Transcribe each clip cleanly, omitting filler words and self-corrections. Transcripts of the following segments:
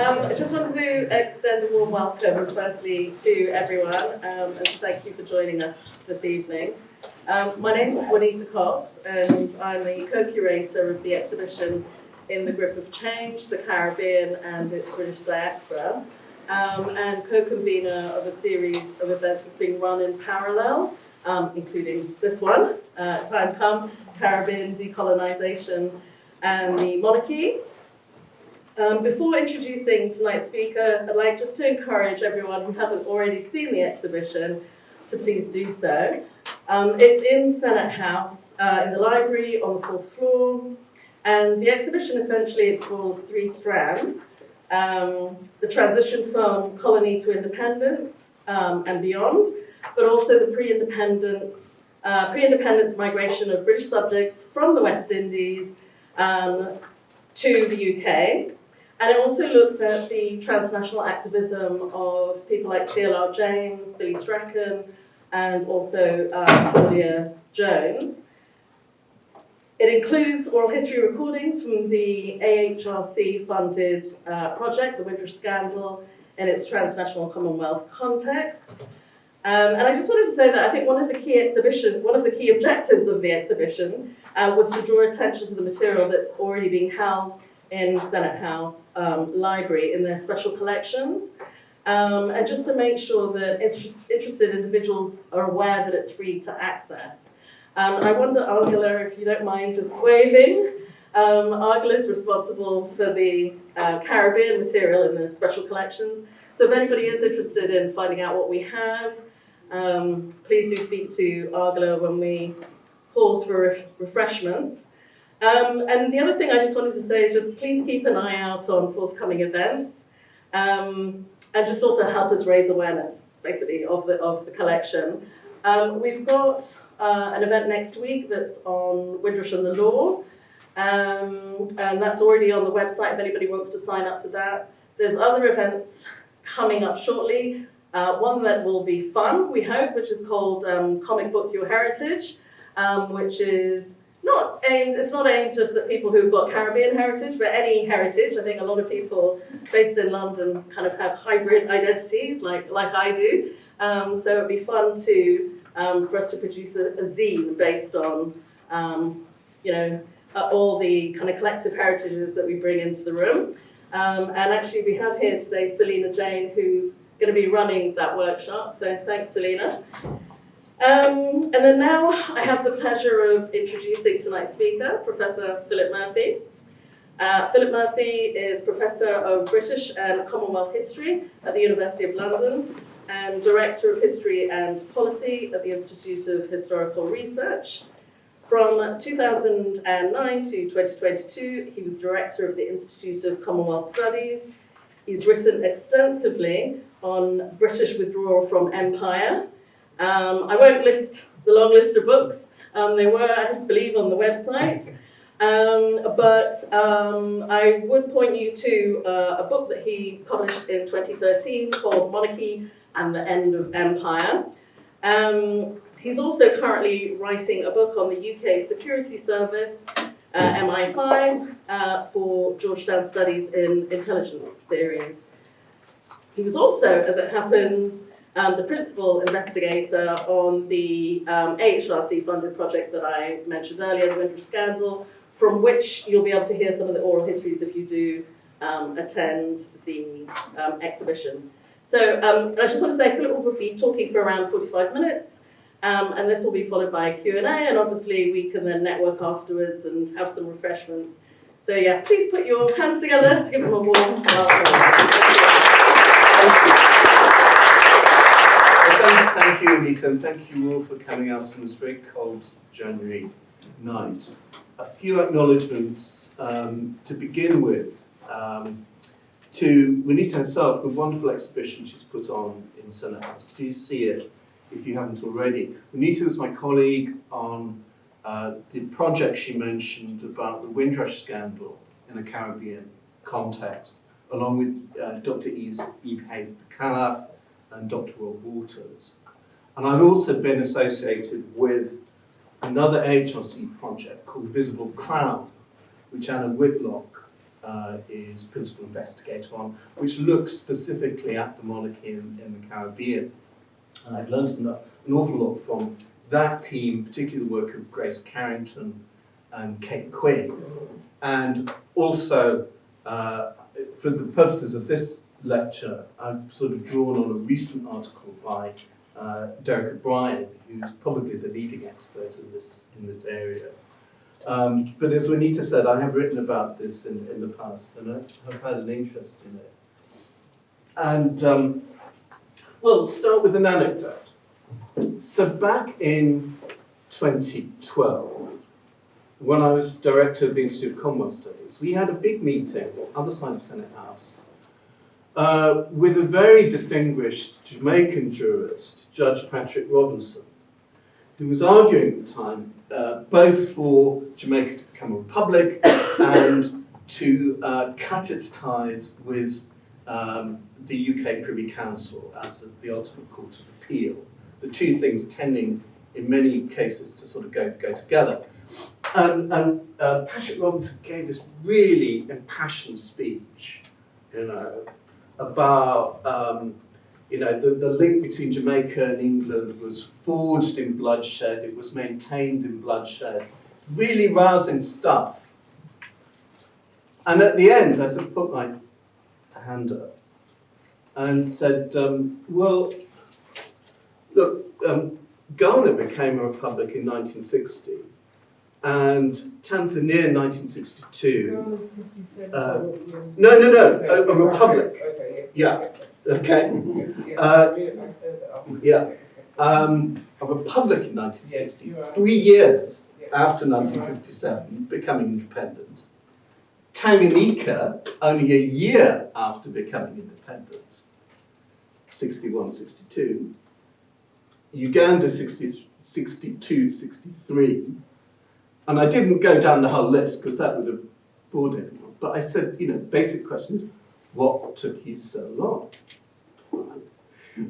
I just wanted to extend a warm welcome, firstly, to everyone, and thank you for joining us this evening. My name is Juanita Cox, and I'm the co-curator of the exhibition In the Grip of Change, the Caribbean and its British Diaspora, and co-convener of a series of events that's being run in parallel, including this one, Time Come, Caribbean, Decolonization, and the Monarchy. Before introducing tonight's speaker, I'd like just to encourage everyone who hasn't already seen the exhibition to please do so. It's in Senate House, in the library on the 4th floor, and the exhibition essentially explores three strands: the transition from colony to independence and beyond, but also the pre-independence migration of British subjects from the West Indies to the UK. And it also looks at the transnational activism of people like CLR James, Billy Strachan, and also Claudia Jones. It includes oral history recordings from the AHRC-funded project, The Windrush Scandal, in its transnational Commonwealth context. And I just wanted to say that I think one of the key objectives of the exhibition was to draw attention to the material that's already being held in Senate House Library in their special collections, and just to make sure that interested individuals are aware that it's free to access. And I wonder, Angela, if you don't mind just waving. Angela is responsible for the Caribbean material in the special collections. So if anybody is interested in finding out what we have, please do speak to Angela when we pause for refreshments. And the other thing I just wanted to say is just please keep an eye out on forthcoming events, and just also help us raise awareness, basically, of the collection. We've got an event next week that's on Windrush and the Law, and that's already on the website if anybody wants to sign up to that. There's other events coming up shortly. One that will be fun, we hope, which is called Comic Book Your Heritage, which is it's not aimed just at people who've got Caribbean heritage, but any heritage. I think a lot of people based in London kind of have hybrid identities, like I do. So it'd be fun for us to produce a zine based on, all the kind of collective heritages that we bring into the room. And actually, we have here today Selina Jane, who's going to be running that workshop. So thanks, Selina. And then now I have the pleasure of introducing tonight's speaker, Professor Philip Murphy. Philip Murphy is Professor of British and Commonwealth History at the University of London and Director of History and Policy at the Institute of Historical Research. From 2009 to 2022, he was Director of the Institute of Commonwealth Studies. He's written extensively on British withdrawal from empire. I won't list the long list of books. They were, I believe, on the website. But I would point you to a book that he published in 2013 called Monarchy and the End of Empire. He's also currently writing a book on the UK Security Service, MI5, for Georgetown Studies in Intelligence series. He was also, as it happens, the principal investigator on the AHRC-funded project that I mentioned earlier, the Windrush Scandal, from which you'll be able to hear some of the oral histories if you do attend the exhibition. So I just want to say Philip will be talking for around 45 minutes, and this will be followed by a Q&A, and obviously we can then network afterwards and have some refreshments. So yeah, please put your hands together to give him a warm welcome. Thank you, Anita, and thank you all for coming out on this very cold January night. A few acknowledgements to begin with. To Anita herself, the wonderful exhibition she's put on in Senate House. Do see it if you haven't already. Anita was my colleague on the project she mentioned about the Windrush Scandal in a Caribbean context, along with Dr. Eve Hayes-Calaf and Dr. Rob Waters. And I've also been associated with another HRC project called Visible Crown, which Anna Whitlock is principal investigator on, which looks specifically at the monarchy in the Caribbean. And I've learned an awful lot from that team, particularly the work of Grace Carrington and Kate Quinn. And also, for the purposes of this lecture, I've sort of drawn on a recent article by Derek O'Brien, who's probably the leading expert in this area. But as Juanita said, I have written about this in the past, and I have had an interest in it. And well, start with an anecdote. So back in 2012, when I was director of the Institute of Commonwealth Studies, we had a big meeting on the other side of Senate House with a very distinguished Jamaican jurist, Judge Patrick Robinson, who was arguing at the time both for Jamaica to become a republic and to cut its ties with the UK Privy Council as the ultimate court of appeal. The two things tending, in many cases, to sort of go together. And Patrick Robinson gave this really impassioned speech, about the link between Jamaica and England was forged in bloodshed, it was maintained in bloodshed. Really rousing stuff. And at the end, I sort of put my hand up and said, well, look, Ghana became a republic in 1960, and Tanzania in 1962. No, a republic. Yeah. Okay. A republic in 1960, 3 years after 1957, becoming independent. Tanganyika, only a year after becoming independent, 61, 62. Uganda, 62, 63. And I didn't go down the whole list because that would have bored everyone. But I said, the basic question is, what took you so long?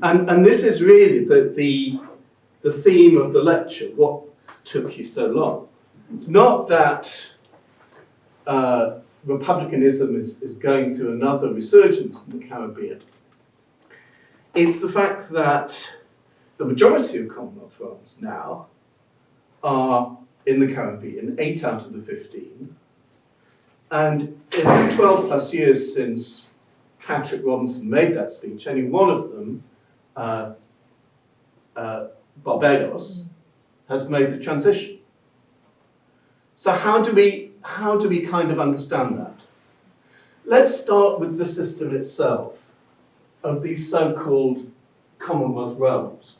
And this is really the theme of the lecture, what took you so long? It's not that republicanism is going through another resurgence in the Caribbean. It's the fact that the majority of Commonwealth Realms now are in the Caribbean, 8 out of the 15. And in the 12 plus years since Patrick Robinson made that speech, only one of them, Barbados, has made the transition. So how do we kind of understand that? Let's start with the system itself of these so-called Commonwealth Realms.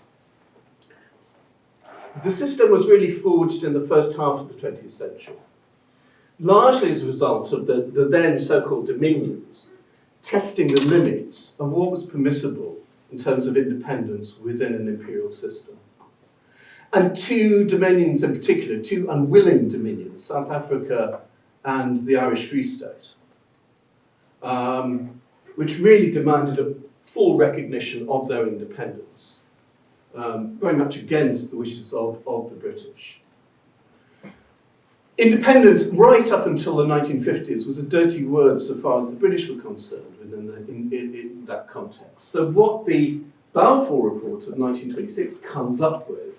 The system was really forged in the first half of the 20th century, largely as a result of the then so-called dominions testing the limits of what was permissible in terms of independence within an imperial system. And two dominions in particular, two unwilling dominions, South Africa and the Irish Free State, which really demanded a full recognition of their independence, very much against the wishes of the British. Independence, right up until the 1950s, was a dirty word so far as the British were concerned in that context. So what the Balfour Report of 1926 comes up with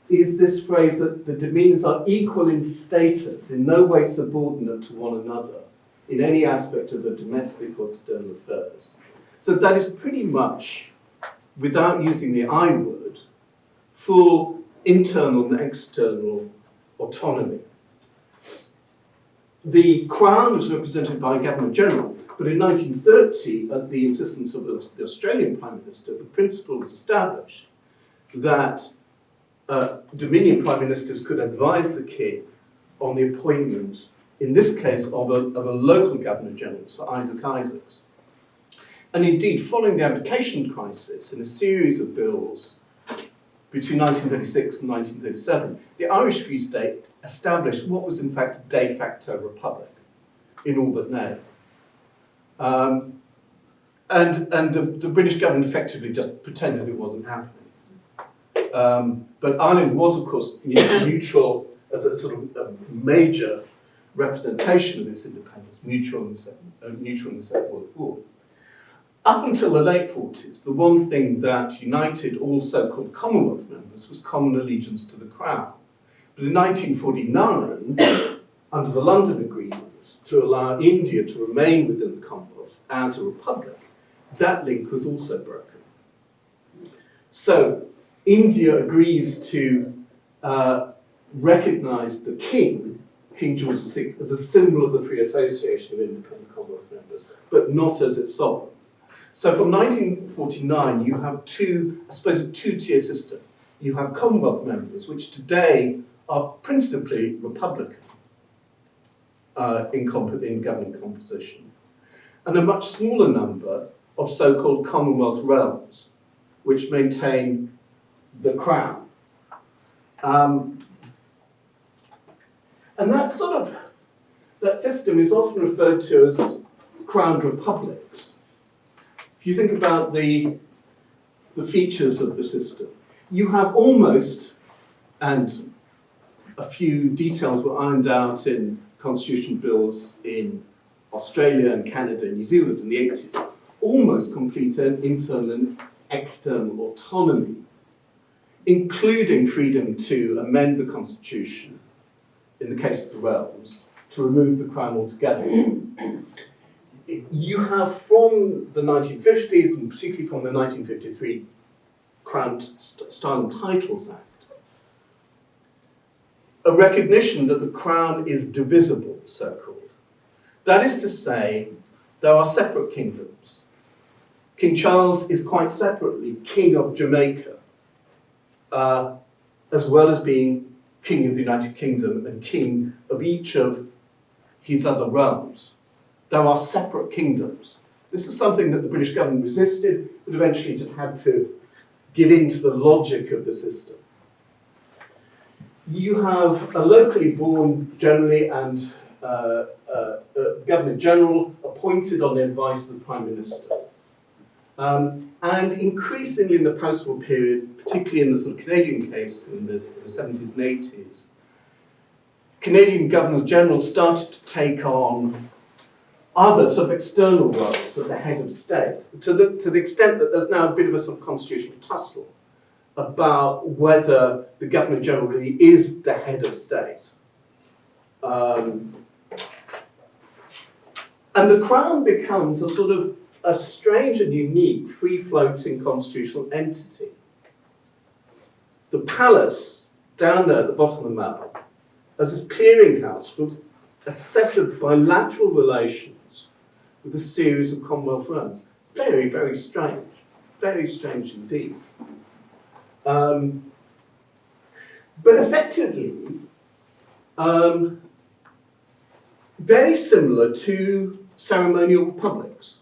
is this phrase that the dominions are equal in status, in no way subordinate to one another, in any aspect of their domestic or external affairs. So that is pretty much, without using the I word, full internal and external autonomy. The Crown was represented by a Governor-General, but in 1930, at the insistence of the Australian Prime Minister, the principle was established that Dominion Prime Ministers could advise the King on the appointment, in this case, of a local Governor-General, Sir Isaac Isaacs. And indeed, following the abdication crisis, in a series of bills between 1936 and 1937, the Irish Free State established what was in fact a de facto republic, in all but name. And the British government effectively just pretended it wasn't happening. But Ireland was, of course, neutral as a sort of a major representation of its independence, neutral in the Second World War. Up until the late 40s, the one thing that united all so-called Commonwealth members was common allegiance to the Crown. But in 1949, under the London Agreement, to allow India to remain within the Commonwealth as a republic, that link was also broken. So India agrees to recognise the King, King George VI, as a symbol of the free association of independent Commonwealth members, but not as its sovereign. So from 1949, you have a two-tier system. You have Commonwealth members, which today are principally Republican in governing composition, and a much smaller number of so-called Commonwealth Realms, which maintain the Crown. And that system is often referred to as crowned republics. If you think about the features of the system, you have almost, and a few details were ironed out in constitutional bills in Australia and Canada and New Zealand in the 80s, almost complete internal and external autonomy, including freedom to amend the constitution, in the case of the realms, to remove the Crown altogether. You have from the 1950s, and particularly from the 1953 Crown Style and Titles Act, a recognition that the Crown is divisible, so-called. That is to say, there are separate kingdoms. King Charles is quite separately King of Jamaica, as well as being King of the United Kingdom and King of each of his other realms. There are separate kingdoms. This is something that the British government resisted, but eventually just had to give in to the logic of the system. You have a locally born generally and Governor General appointed on the advice of the Prime Minister. And increasingly in the post-war period, particularly in the sort of Canadian case in the 70s and 80s, Canadian Governors General started to take on other sort of external roles of the head of state, to the extent that there's now a bit of a sort of constitutional tussle about whether the Governor General really is the head of state. And the Crown becomes a sort of a strange and unique, free-floating constitutional entity. The palace, down there at the bottom of the map, as this clearinghouse for a set of bilateral relations with a series of Commonwealth realms. Very, very strange indeed. But effectively, very similar to ceremonial republics,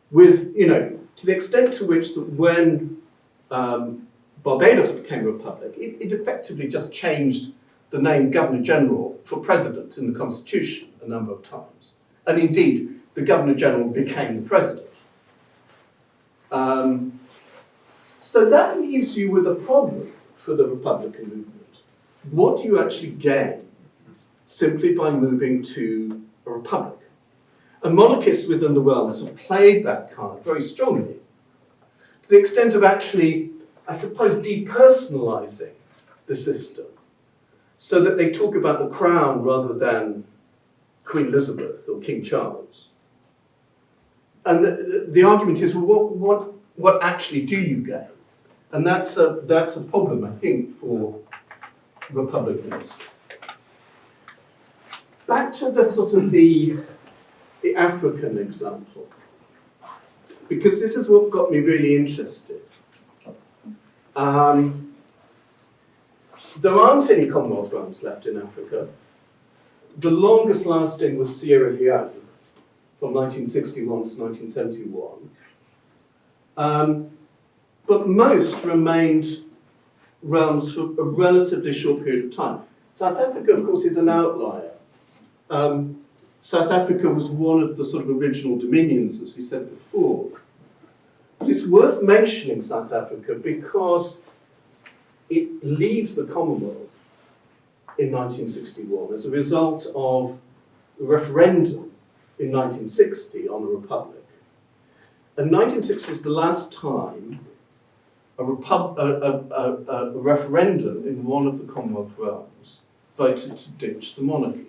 with, to the extent to which that when Barbados became a republic, it effectively just changed the name Governor General for President in the Constitution a number of times. And indeed, the Governor General became the President. So that leaves you with a problem for the Republican movement. What do you actually gain simply by moving to a republic? And monarchists within the realms have played that card very strongly, to the extent of actually, I suppose, depersonalizing the system, so that they talk about the Crown rather than Queen Elizabeth or King Charles. And the argument is, well, what actually do you gain? And that's a problem, I think, for Republicans. Back to the sort of the African example, because this is what got me really interested. There aren't any Commonwealth realms left in Africa. The longest lasting was Sierra Leone from 1961 to 1971. But most remained realms for a relatively short period of time. South Africa, of course, is an outlier. South Africa was one of the sort of original dominions, as we said before. But it's worth mentioning South Africa because it leaves the Commonwealth in 1961 as a result of the referendum in 1960 on a republic. And 1960 is the last time a referendum in one of the Commonwealth Realms voted to ditch the monarchy.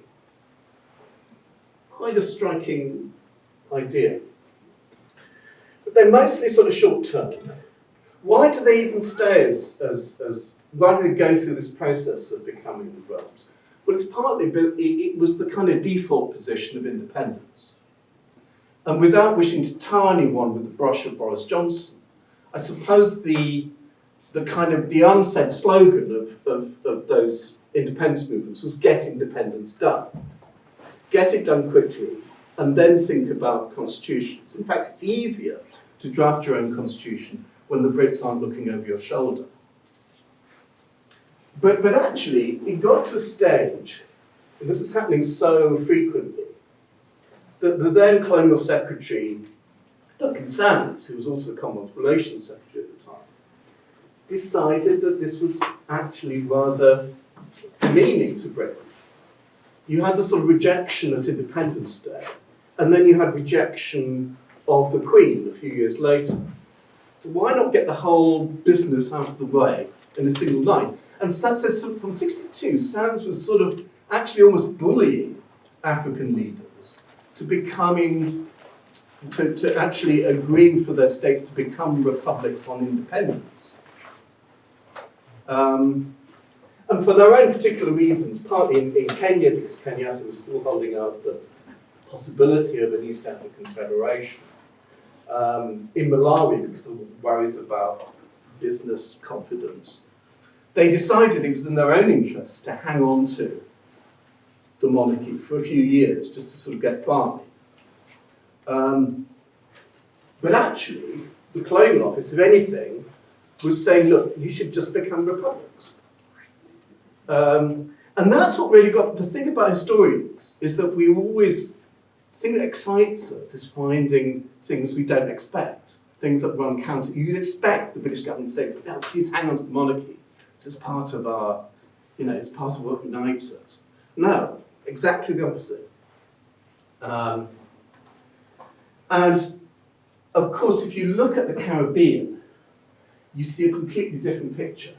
Quite a striking idea. But they're mostly sort of short-term. Why do they even stay why do they go through this process of becoming the realms? Well, it's partly, it was the kind of default position of independence. And without wishing to tar anyone with the brush of Boris Johnson, I suppose the unsaid slogan of those independence movements was get independence done. Get it done quickly, and then think about constitutions. In fact, it's easier to draft your own constitution when the Brits aren't looking over your shoulder. But actually, it got to a stage, and this is happening so frequently, that the then Colonial Secretary, Duncan Sandys, who was also the Commonwealth Relations Secretary at the time, decided that this was actually rather demeaning to Britain. You had the sort of rejection at Independence Day, and then you had rejection of the Queen a few years later. So why not get the whole business out of the way in a single night? And so from 62, Sands was sort of actually almost bullying African leaders to actually agreeing for their states to become republics on independence. And for their own particular reasons, partly in Kenya, because Kenyatta was still holding out the possibility of an East African federation. In Malawi, because of worries about business confidence. They decided it was in their own interest to hang on to the monarchy for a few years, just to sort of get by. But actually, the Colonial Office, if anything, was saying, look, you should just become republics. And that's what really got, the thing about historians is that we always, the thing that excites us is finding things we don't expect, things that run counter. You'd expect the British government to say, no, please hang on to the monarchy. It's part of our, it's part of what unites us. No, exactly the opposite. And of course, if you look at the Caribbean, you see a completely different picture.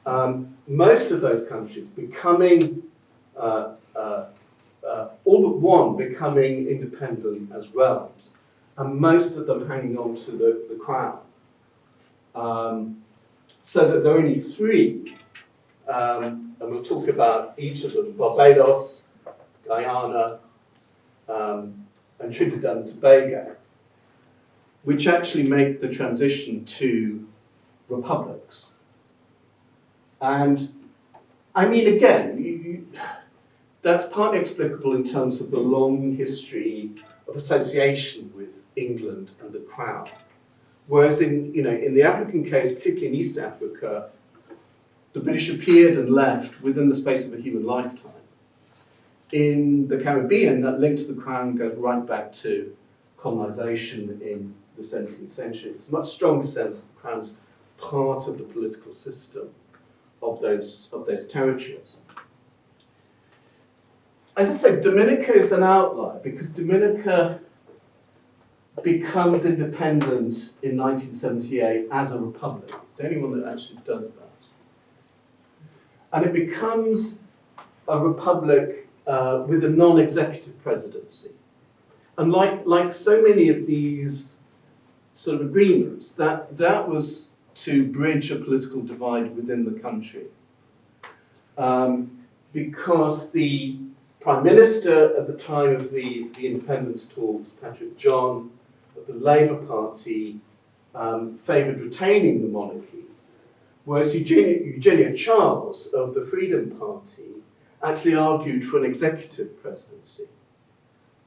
Most of those countries becoming, all but one becoming independent as realms, and most of them hanging on to the crown. So that there are only three, and we'll talk about each of them, Barbados, Guyana, and Trinidad and Tobago, which actually make the transition to republics. And I mean, again, that's partly explicable in terms of the long history of association with England and the crown. Whereas in the African case, particularly in East Africa, the British appeared and left within the space of a human lifetime. In the Caribbean, that link to the crown goes right back to colonisation in the 17th century. It's a much stronger sense that the crown's part of the political system of those territories. As I said, Dominica is an outlier because Dominica becomes independent in 1978 as a republic. It's the only one that actually does that. And it becomes a republic with a non-executive presidency. And like so many of these sort of agreements, that was to bridge a political divide within the country. Because the Prime Minister at the time of the independence talks, Patrick John, of the Labour Party, favoured retaining the monarchy, whereas Eugenia Charles of the Freedom Party actually argued for an executive presidency.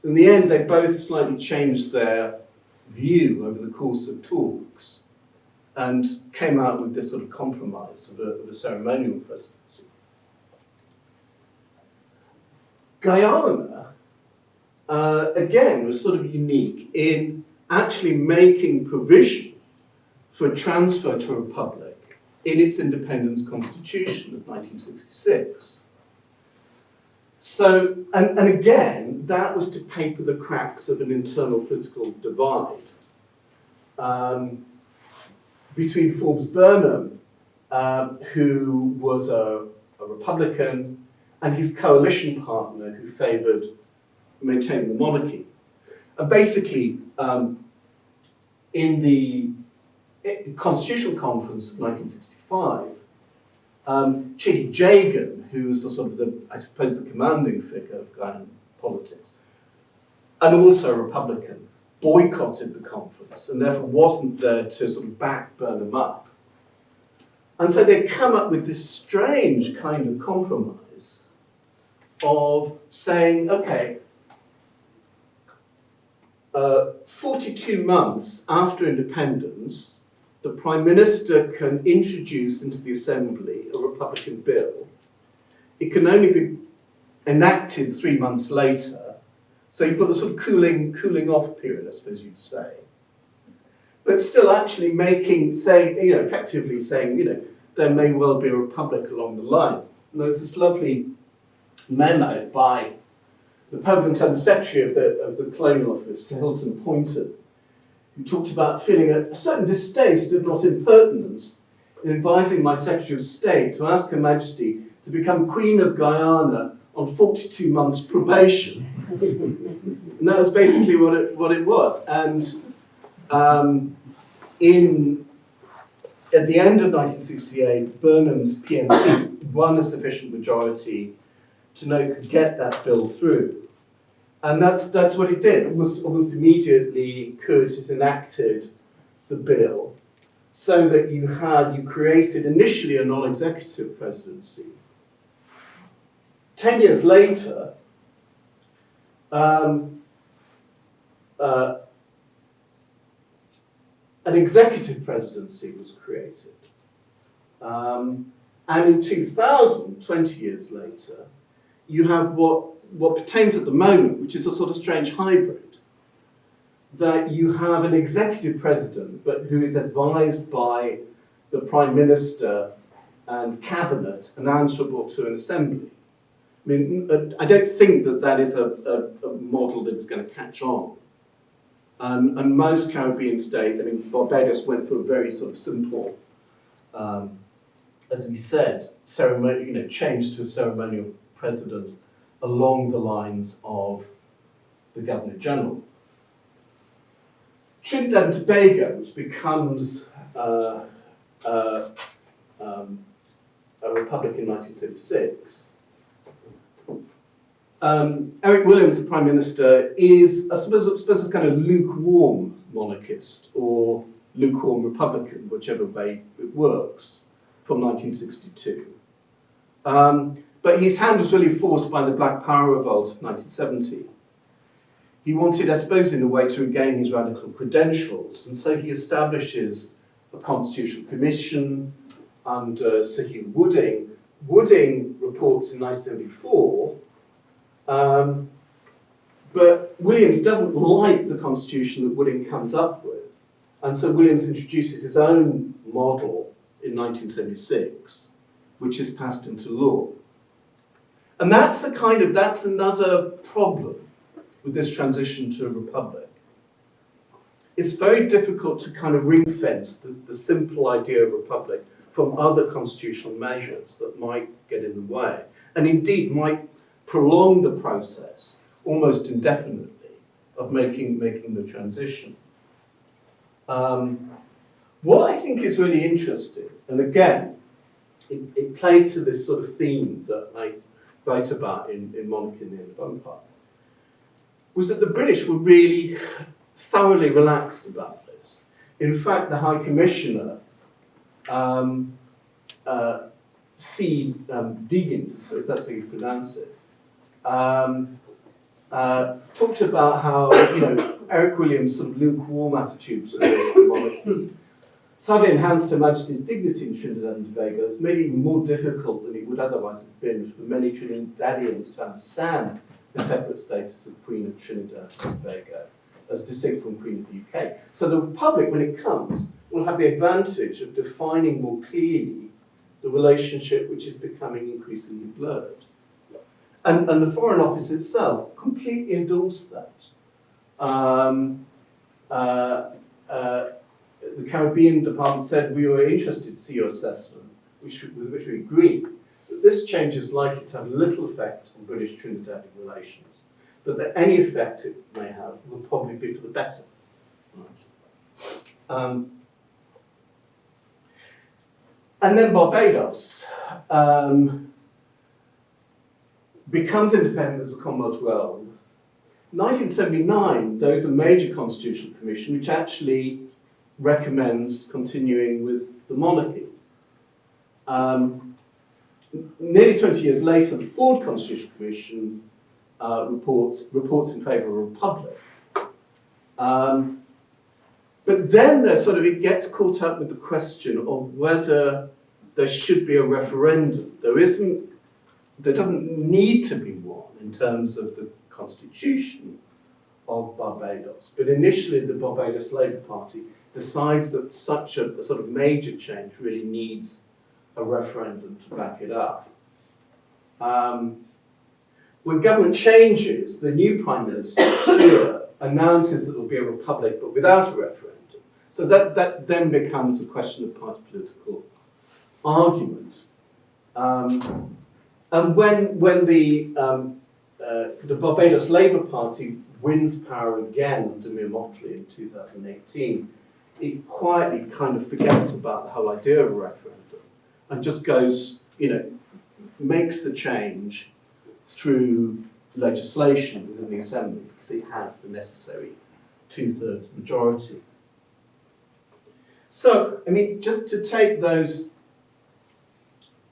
So in the end, they both slightly changed their view over the course of talks and came out with this sort of compromise of a ceremonial presidency. Guyana, again, was sort of unique in actually making provision for a transfer to a republic in its independence constitution of 1966. So, and again, that was to paper the cracks of an internal political divide between Forbes Burnham, who was a Republican, and his coalition partner who favoured maintaining the monarchy. And basically, in the Constitutional Conference of 1965, Chidi Jagan, who was the sort of the, I suppose, the commanding figure of Ghanaian politics, and also a Republican, boycotted the conference and therefore wasn't there to sort of back Burnham up. And so they come up with this strange kind of compromise of saying, okay, 42 months after independence, the Prime Minister can introduce into the Assembly a Republican bill. It can only be enacted 3 months later. So you've got the sort of cooling off period, I suppose you'd say. But still actually effectively saying, there may well be a republic along the line. And there's this lovely memo by the permanent Under-Secretary of the Colonial Office, Hilton Poynton, who talked about feeling a certain distaste, if not impertinence, in advising my Secretary of State to ask Her Majesty to become Queen of Guyana on 42 months probation. And that was basically what it was. And at the end of 1968, Burnham's PNC won a sufficient majority to know it could get that bill through. And that's what it did. Almost immediately, Curtis enacted the bill so that you created initially a non-executive presidency. 10 years later, an executive presidency was created. And in 2000, 20 years later, you have what pertains at the moment, which is a sort of strange hybrid, that you have an executive president, but who is advised by the Prime Minister and Cabinet and answerable to an Assembly. I mean, I don't think that is a model that is going to catch on. And most Caribbean states, Barbados went for a very sort of simple, as we said, change to a ceremonial president along the lines of the Governor General. Trinidad and Tobago, which becomes a republic in 1936, Eric Williams, the Prime Minister, is, I suppose, a kind of lukewarm monarchist or lukewarm Republican, whichever way it works, from 1962. But his hand was really forced by the Black Power revolt of 1970. He wanted, I suppose, in a way, to regain his radical credentials, and so he establishes a constitutional commission under Sir Hugh Wooding. Wooding reports in 1974. But Williams doesn't like the constitution that Wooding comes up with, and so Williams introduces his own model in 1976, which is passed into law. And that's another problem with this transition to a republic. It's very difficult to kind of ring-fence the simple idea of republic from other constitutional measures that might get in the way, and indeed might prolong the process almost indefinitely of making the transition. What I think is really interesting, and again, it played to this sort of theme that I write about in Monarchy and the End of Empire, was that the British were really thoroughly relaxed about this. In fact, the High Commissioner, C. Deegans, if that's how you pronounce it, talked about how Eric Williams' sort of lukewarm attitude to the monarchy slightly enhanced Her Majesty's dignity in Trinidad and Tobago. It's made it even more difficult than it would otherwise have been for many Trinidadians to understand the separate status of Queen of Trinidad and Tobago. as distinct from Queen of the UK. So the Republic, when it comes, will have the advantage of defining more clearly the relationship which is becoming increasingly blurred. And the Foreign Office itself completely endorsed that. The Caribbean Department said we were interested to see your assessment, with which we agree, that this change is likely to have little effect on British Trinidadian relations, but that any effect it may have will probably be for the better. And then Barbados becomes independent as a Commonwealth realm. 1979, there is a major constitutional commission which actually recommends continuing with the monarchy. Nearly 20 years later, the Ford Constitutional Commission reports in favour of a republic. But then it gets caught up with the question of whether there should be a referendum. There doesn't need to be one in terms of the constitution of Barbados. But initially, the Barbados Labour Party decides that such a sort of major change really needs a referendum to back it up. When government changes, the new Prime Minister, Stewart, announces that there will be a republic but without a referendum. So that then becomes a question of party political argument. And when the Barbados Labour Party wins power again under Mir Motley in 2018, it quietly kind of forgets about the whole idea of a referendum and just goes, makes the change through legislation within the Assembly because it has the necessary 2/3 majority. So, just to take those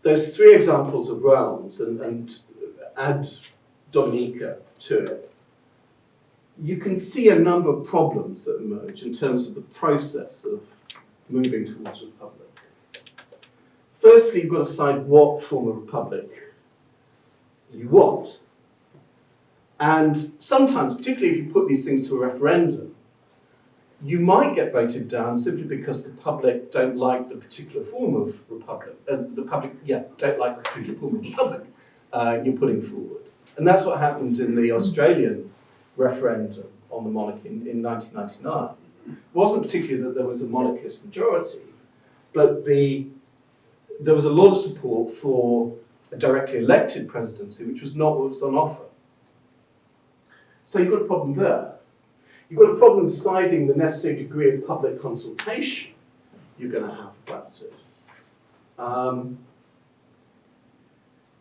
three examples of realms and add Dominica to it, you can see a number of problems that emerge in terms of the process of moving towards a republic. Firstly, you've got to decide what form of republic you want. And sometimes, particularly if you put these things to a referendum, you might get voted down simply because the public don't like the particular form of republic. Don't like the particular form of republic you're putting forward. And that's what happened in the Australian referendum on the monarchy in 1999. It wasn't particularly that there was a monarchist majority, but there was a lot of support for a directly elected presidency, which was not what was on offer. So you've got a problem there. You've got a problem deciding the necessary degree of public consultation you're going to have about it.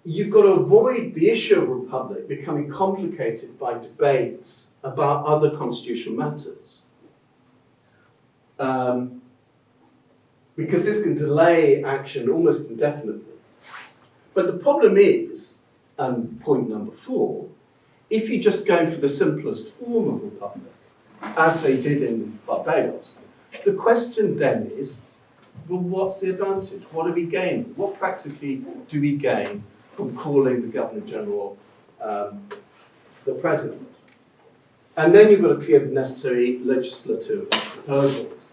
You've got to avoid the issue of a republic becoming complicated by debates about other constitutional matters. Because this can delay action almost indefinitely. But the problem is, and point number 4, if you just go for the simplest form of republic, as they did in Barbados, the question then is, well, what's the advantage? What do we gain? What practically do we gain from calling the Governor-General the President? And then you've got to clear the necessary legislative hurdles.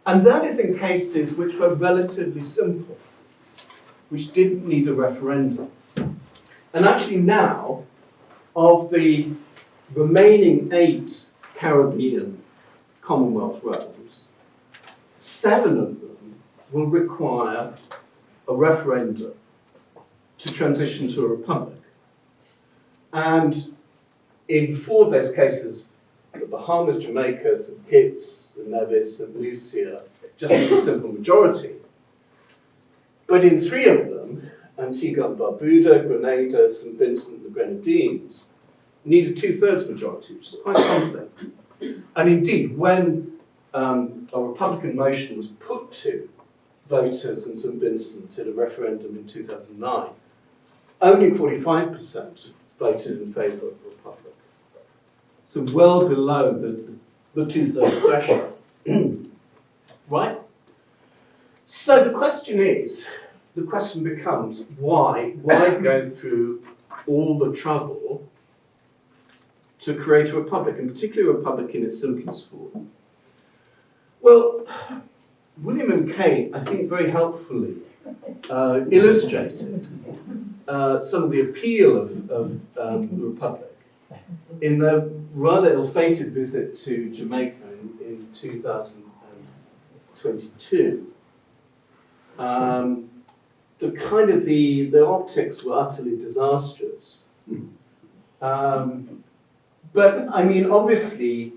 And that is in cases which were relatively simple, which didn't need a referendum. And actually now, of the remaining 8 Caribbean Commonwealth realms, 7 of them will require a referendum to transition to a republic. And in 4 of those cases, the Bahamas, Jamaica, St. Kitts, and Nevis, and Lucia, just needs a simple majority. But in 3 of them, Antigua and Barbuda, Grenada, St. Vincent, and the Grenadines, need a 2/3 majority, which is quite something. And indeed, when a Republican motion was put to voters in St. Vincent in a referendum in 2009, only 45% voted in favour of the Republic. So well below the 2/3 threshold. Right? So the question becomes, why go through all the trouble to create a republic, and particularly a republic in its simplest form? Well, William and Kate, I think, very helpfully illustrated some of the appeal of the republic in their rather ill-fated visit to Jamaica in 2022. The optics were utterly disastrous. But I mean, obviously,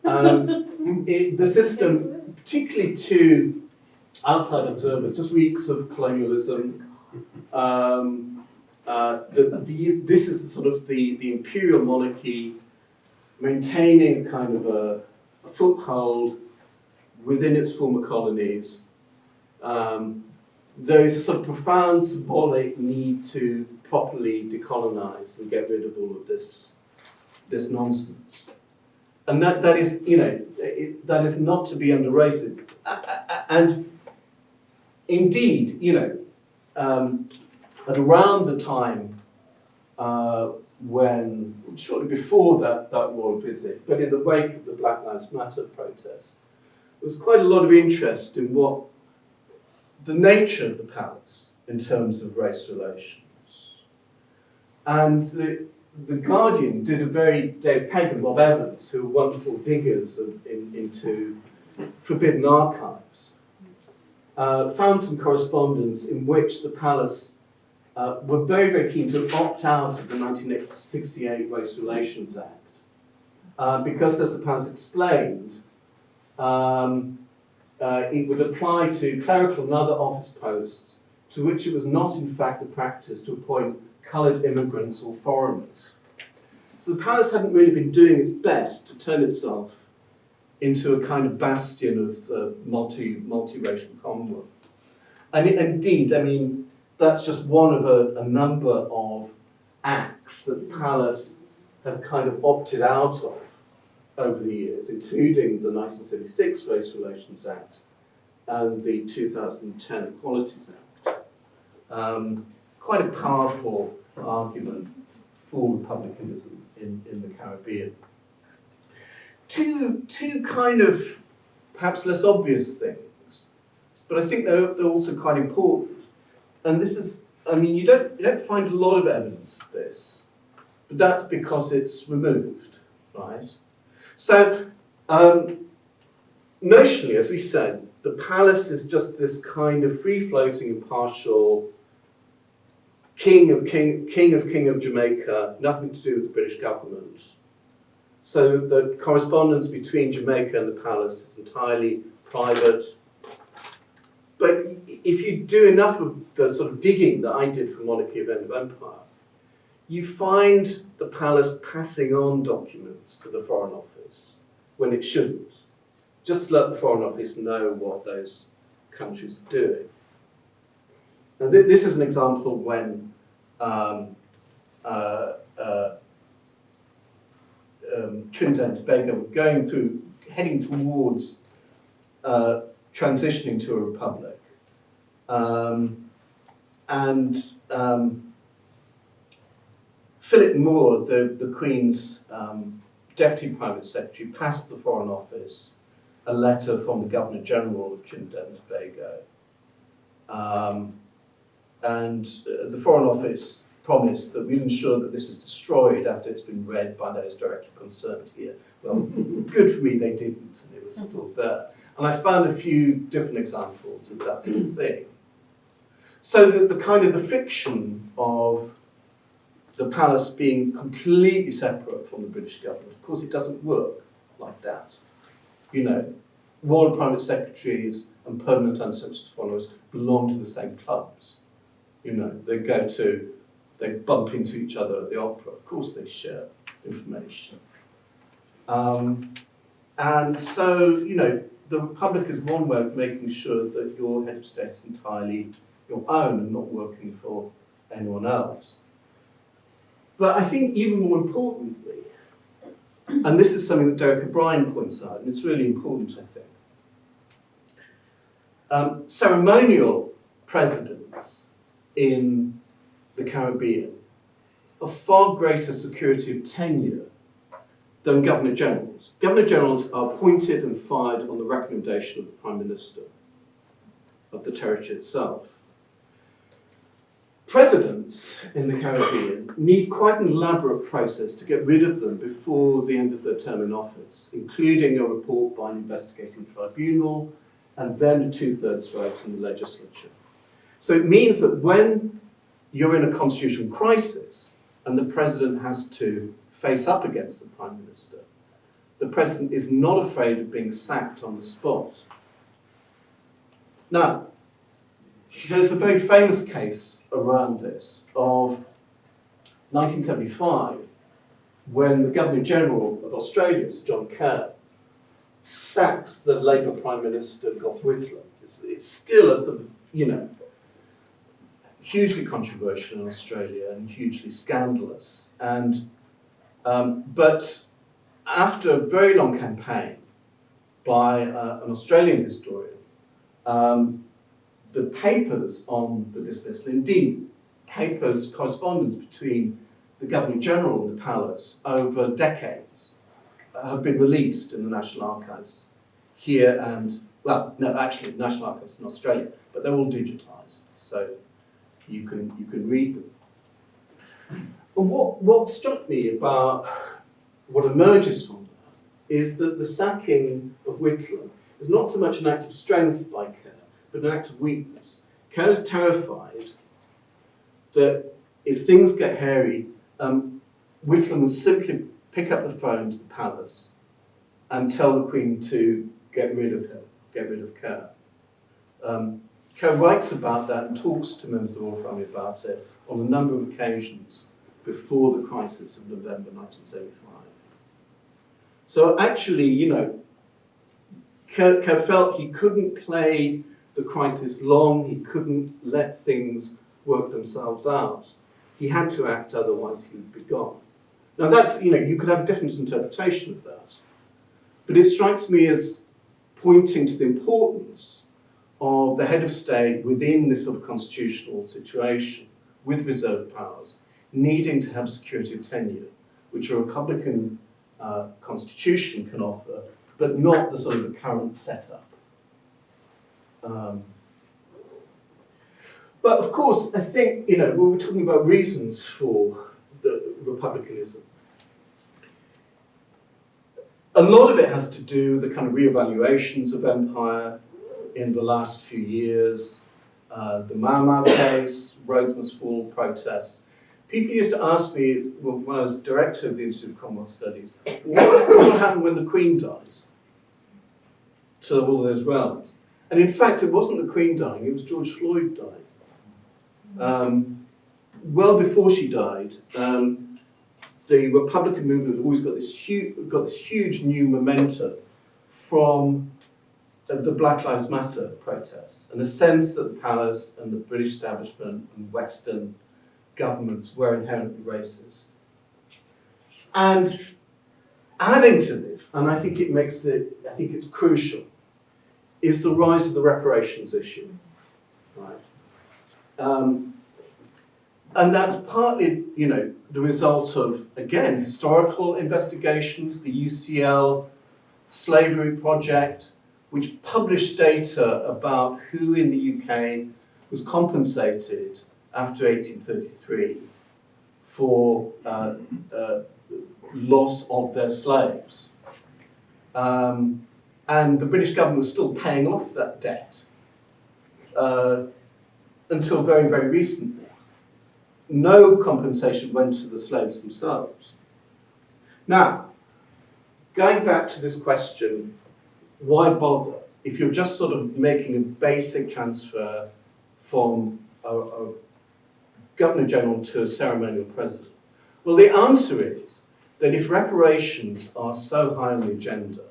the system, particularly to outside observers, just reeks of colonialism. This is sort of the imperial monarchy maintaining kind of a foothold within its former colonies. There is a sort of profound symbolic need to properly decolonize and get rid of all of this nonsense. And that is, that is not to be underrated. And indeed, at around the time when, shortly before that royal visit, but in the wake of the Black Lives Matter protests, there was quite a lot of interest in what the nature of the palace in terms of race relations. And the Guardian did Dave Pegg and Bob Evans, who were wonderful diggers into forbidden archives, found some correspondence in which the palace were very, very keen to opt out of the 1968 Race Relations Act, because, as the palace explained, it would apply to clerical and other office posts to which it was not in fact the practice to appoint coloured immigrants or foreigners. So the palace hadn't really been doing its best to turn itself into a kind of bastion of the multiracial Commonwealth. And indeed, I mean, that's just one of a number of acts that the palace has kind of opted out of over the years, including the 1976 Race Relations Act and the 2010 Equalities Act. Quite a powerful argument for republicanism in the Caribbean. Two kind of perhaps less obvious things, but I think they're also quite important. And this is, I mean, you don't find a lot of evidence of this, but that's because it's removed, right? So, notionally, as we said, the palace is just this kind of free-floating, impartial king as king of Jamaica, nothing to do with the British government. So the correspondence between Jamaica and the palace is entirely private. But if you do enough of the sort of digging that I did for Monarchy of End of Empire, you find the palace passing on documents to the Foreign Office when it shouldn't. Just to let the Foreign Office know what those countries are doing. And this is an example when Trinidad and Tobago were heading towards transitioning to a republic. Philip Moore, the Queen's Deputy Private Secretary, passed the Foreign Office a letter from the Governor General of Trinidad and Tobago. The Foreign Office promised that we'll ensure that this is destroyed after it's been read by those directly concerned here. Well, good for me, they didn't, and it was still there. And I found a few different examples of that sort of thing. So that the kind of the fiction of the palace being completely separate from the British government, of course it doesn't work like that. You know, royal private secretaries and permanent undersecretaries of foreigners belong to the same clubs. You know, they bump into each other at the opera. Of course they share information. And so, you know, the Republic is one way of making sure that your head of state is entirely your own and not working for anyone else. But I think even more importantly, and this is something that Derek O'Brien points out, and it's really important, I think. Ceremonial presidents in the Caribbean have far greater security of tenure than Governor Generals. Governor Generals are appointed and fired on the recommendation of the Prime Minister of the territory itself. Presidents in the Caribbean need quite an elaborate process to get rid of them before the end of their term in office, including a report by an investigating tribunal and then a 2/3 vote in the legislature. So it means that when you're in a constitutional crisis and the president has to face up against the Prime Minister, the president is not afraid of being sacked on the spot. Now, there's a very famous case around this of 1975, when the Governor General of Australia, Sir John Kerr, sacks the Labour Prime Minister, Gough Whitlam. It's still a sort of, hugely controversial in Australia and hugely scandalous. But after a very long campaign by an Australian historian, the papers on the dismissal, indeed correspondence between the Governor General and the Palace over decades, have been released in the National Archives here and, well, no, actually, National Archives in Australia, but they're all digitised, so you can read them. And what struck me about what emerges from that is that the sacking of Whitlam is not so much an act of strength by Kerr, but an act of weakness. Kerr is terrified that if things get hairy, Whitlam will simply pick up the phone to the palace and tell the Queen to get rid of him, get rid of Kerr. Kerr writes about that and talks to members of the royal family about it on a number of occasions before the crisis of November 1975. So actually, Kerr felt he couldn't play the crisis long, he couldn't let things work themselves out. He had to act, otherwise he would be gone. Now that's, you could have a different interpretation of that, but it strikes me as pointing to the importance of the head of state within this sort of constitutional situation with reserved powers, needing to have security of tenure, which a Republican constitution can offer, but not the sort of the current setup. But of course, I think, when we're talking about reasons for the republicanism, a lot of it has to do with the kind of reevaluations of empire in the last few years, the Mau Mau case, Rhodes Must Fall protests. People used to ask me, when I was director of the Institute of Commonwealth Studies, what will happen when the Queen dies to all those realms? And in fact, it wasn't the Queen dying, it was George Floyd dying. Well before she died, the Republican movement had always got this huge new momentum from the Black Lives Matter protests, and a sense that the palace and the British establishment and Western governments were inherently racist. And adding to this, and I think it's crucial, is the rise of the reparations issue, right? And that's partly, the result of, again, historical investigations, the UCL slavery project, which published data about who in the UK was compensated after 1833 for loss of their slaves. And the British government was still paying off that debt until very, very recently. No compensation went to the slaves themselves. Now, going back to this question, why bother if you're just sort of making a basic transfer from a Governor General to a ceremonial president? Well, the answer is that if reparations are so high on the agenda,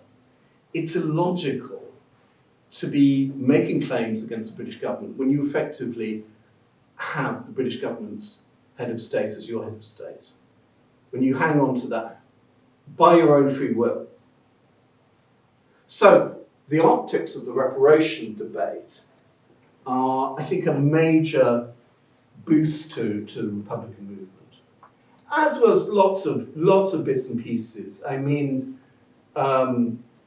it's illogical to be making claims against the British government when you effectively have the British government's head of state as your head of state, when you hang on to that by your own free will. So the optics of the reparation debate are, I think, a major boost to the Republican movement. as was lots of bits and pieces. I mean,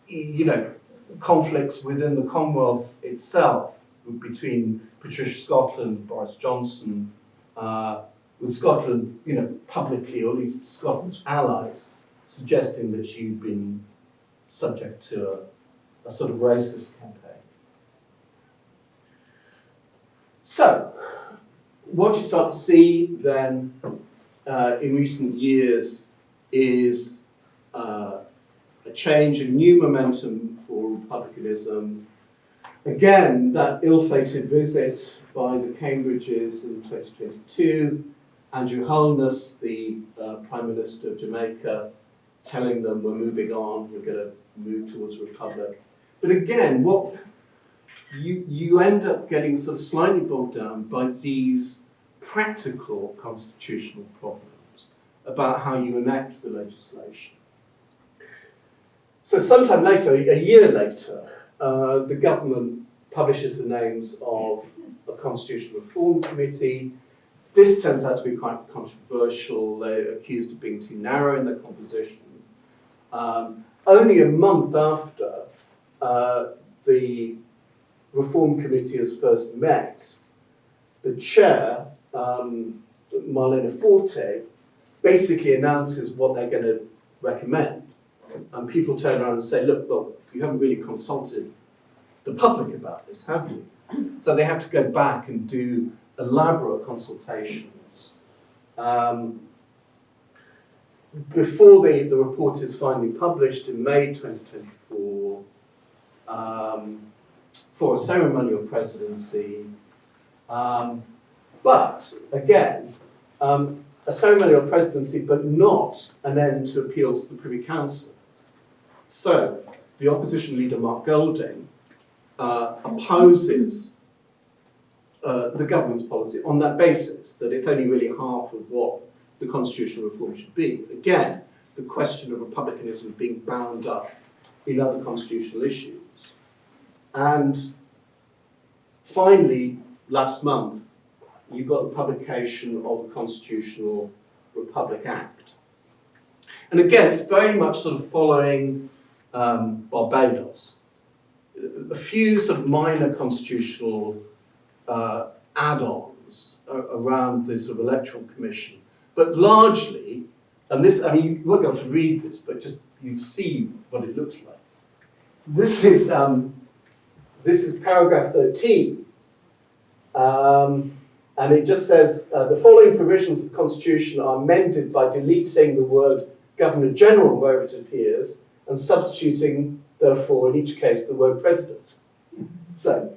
you know, conflicts within the Commonwealth itself between Patricia Scotland, Boris Johnson, with Scotland, you know, publicly, or at least Scotland's allies, suggesting that she'd been subject to a sort of racist campaign. So, what you start to see then in recent years is a change, a new momentum for republicanism. Again, that ill-fated visit by the Cambridges in 2022, Andrew Holness, the Prime Minister of Jamaica, telling them we're moving on, we're going to move towards a republic. But again, what you end up getting sort of slightly bogged down by these practical constitutional problems about how you enact the legislation. So sometime later, a year later, the government publishes the names of a constitutional reform committee. This turns out to be quite controversial. They're accused of being too narrow in their composition. Only a month after the reform committee has first met, the chair, Marlene Forte, basically announces what they're going to recommend. And people turn around and say, look, you haven't really consulted the public about this, have you? So they have to go back and do elaborate consultations. Before the report is finally published in May 2024, for a ceremonial presidency. But again, a ceremonial presidency, but not an end to appeals to the Privy Council. So the opposition leader, Mark Golding, opposes the government's policy on that basis, that it's only really half of what the constitutional reform should be. Again, the question of republicanism being bound up in other constitutional issues. And finally, last month, you got the publication of the Constitutional Republic Act. And again, it's very much sort of following Barbados. A few sort of minor constitutional add-ons around the sort of electoral commission, but largely, and this, I mean, you won't be able to read this, but just you see what it looks like. This is paragraph 13, and it just says the following provisions of the Constitution are amended by deleting the word Governor General wherever it appears and substituting, therefore, in each case, the word President. So,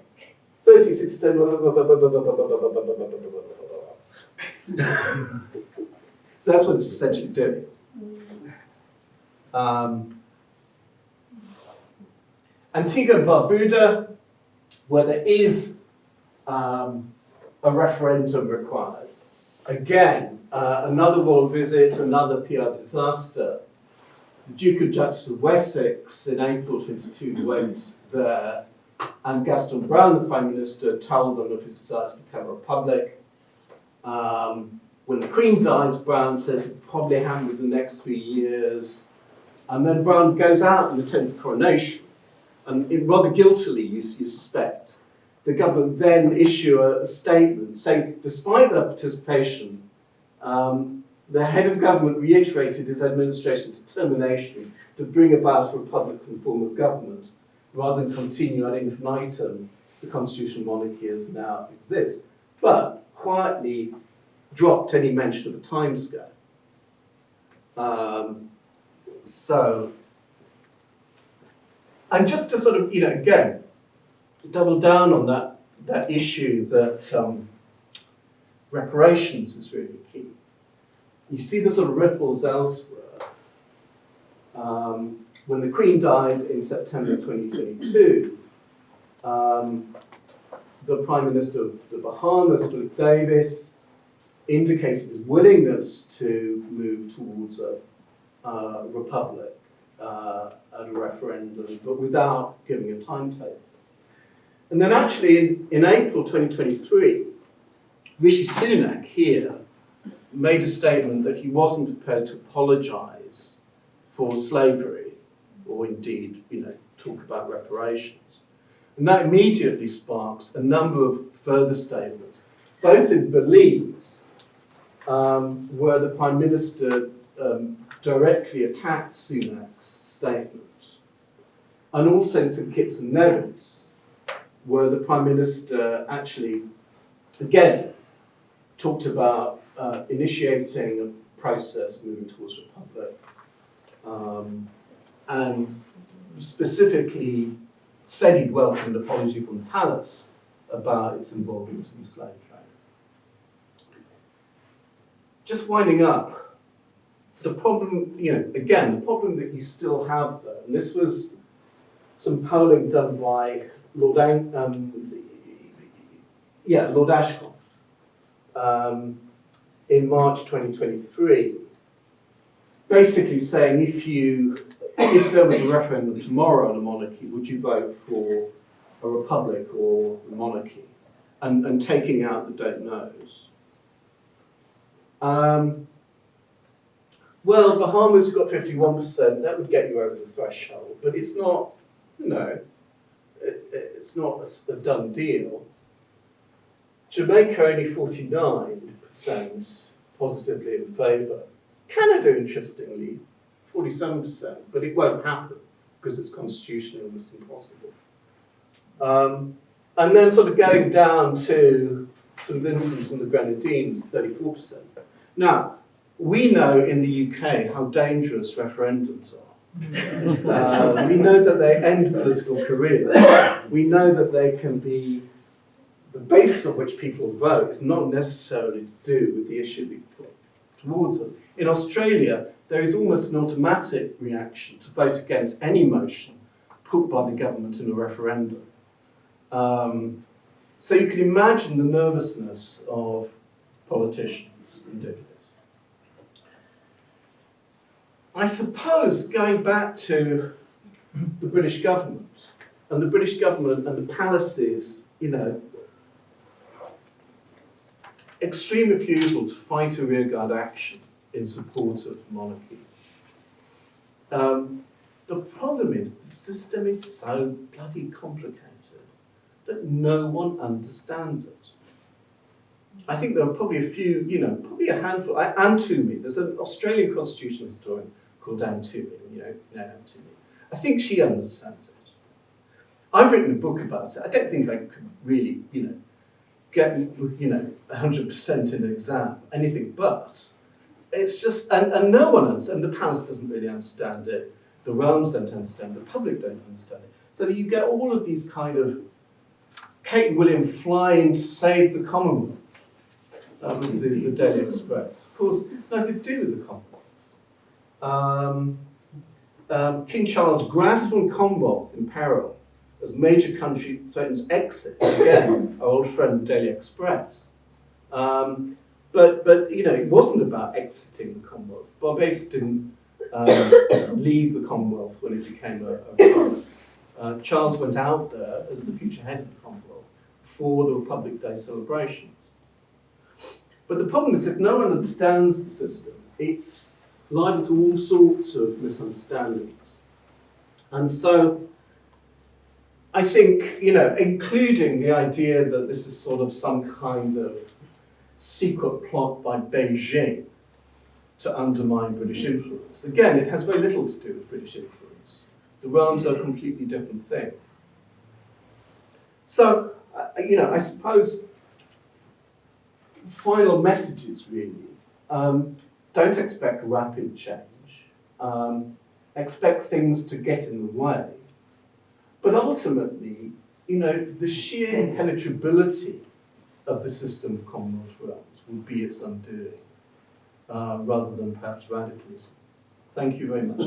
36. So that's what it's essentially doing. Antigua and Barbuda, where there is a referendum required. Again, another royal visit, another PR disaster. The Duke and Duchess of Wessex in April 22 went there, and Gaston Brown, the Prime Minister, told them of his desire to become a republic. When the Queen dies, Brown says it'll probably happen within the next 3 years. And then Brown goes out and attends the coronation. And rather guiltily, you suspect, the government then issue a statement saying, despite their participation, the head of government reiterated his administration's determination to bring about a republican form of government, rather than continue ad infinitum the constitutional monarchy as now exists, but quietly dropped any mention of a timescale. And just to sort of, again, double down on that issue that reparations is really key. You see the sort of ripples elsewhere. When the Queen died in September 2022, the Prime Minister of the Bahamas, Philip Davis, indicated his willingness to move towards a republic at a referendum, but without giving a timetable. And then actually in April 2023, Rishi Sunak here made a statement that he wasn't prepared to apologise for slavery, or indeed, talk about reparations. And that immediately sparks a number of further statements, both in Belize, where the Prime Minister directly attacked Sunak's statement, and also in St Kitts and Nevis, where the Prime Minister actually, again, talked about initiating a process moving towards republic, and specifically said he'd welcomed an apology from the palace about its involvement in the slave trade. Just winding up, the problem, again, the problem that you still have though, and this was some polling done by Lord Ashcroft in March 2023, basically saying if there was a referendum tomorrow on a monarchy, would you vote for a republic or a monarchy? And taking out the don't knows. Well, Bahamas got 51%, that would get you over the threshold, but it's not, it's not a done deal. Jamaica only 49% positively in favour. Canada, interestingly, 47%, but it won't happen because it's constitutionally almost impossible. And then sort of going down to St Vincent and the Grenadines, 34%. Now, we know in the UK how dangerous referendums are. We know that they end political careers. We know that they can be, the basis on which people vote is not necessarily to do with the issue we put towards them. In Australia, there is almost an automatic reaction to vote against any motion put by the government in a referendum. So you can imagine the nervousness of politicians in doing this. I suppose going back to the British government and the palace's, extreme refusal to fight a rearguard action in support of monarchy. The problem is the system is so bloody complicated that no one understands it. I think there are probably a few, probably a handful. Anne Toomey, there's an Australian constitutional historian called Anne Toomey, Anne Toomey. I think she understands it. I've written a book about it. I don't think I could really, get 100% in an exam, anything but. It's just, and no one understands, and the palace doesn't really understand it, the realms don't understand it, the public don't understand it. So that you get all of these kind of Kate and William flying to save the Commonwealth. That was the Daily Express. Of course, nothing to do with the Commonwealth. King Charles grasps from Commonwealth in peril as major country threatens exit. Again, our old friend the Daily Express. But it wasn't about exiting the Commonwealth. Barbados didn't leave the Commonwealth when it became a republic. Charles went out there as the future head of the Commonwealth for the Republic Day celebrations. But the problem is, if no one understands the system, it's liable to all sorts of misunderstandings. And so, I think, including the idea that this is sort of some kind of secret plot by Beijing to undermine British influence. Again, it has very little to do with British influence. The realms are a completely different thing. So, I suppose final messages really. Don't expect rapid change. Expect things to get in the way. But ultimately, the sheer impenetrability of the system of Commonwealth realms will be its undoing, rather than perhaps radicalism. Thank you very much.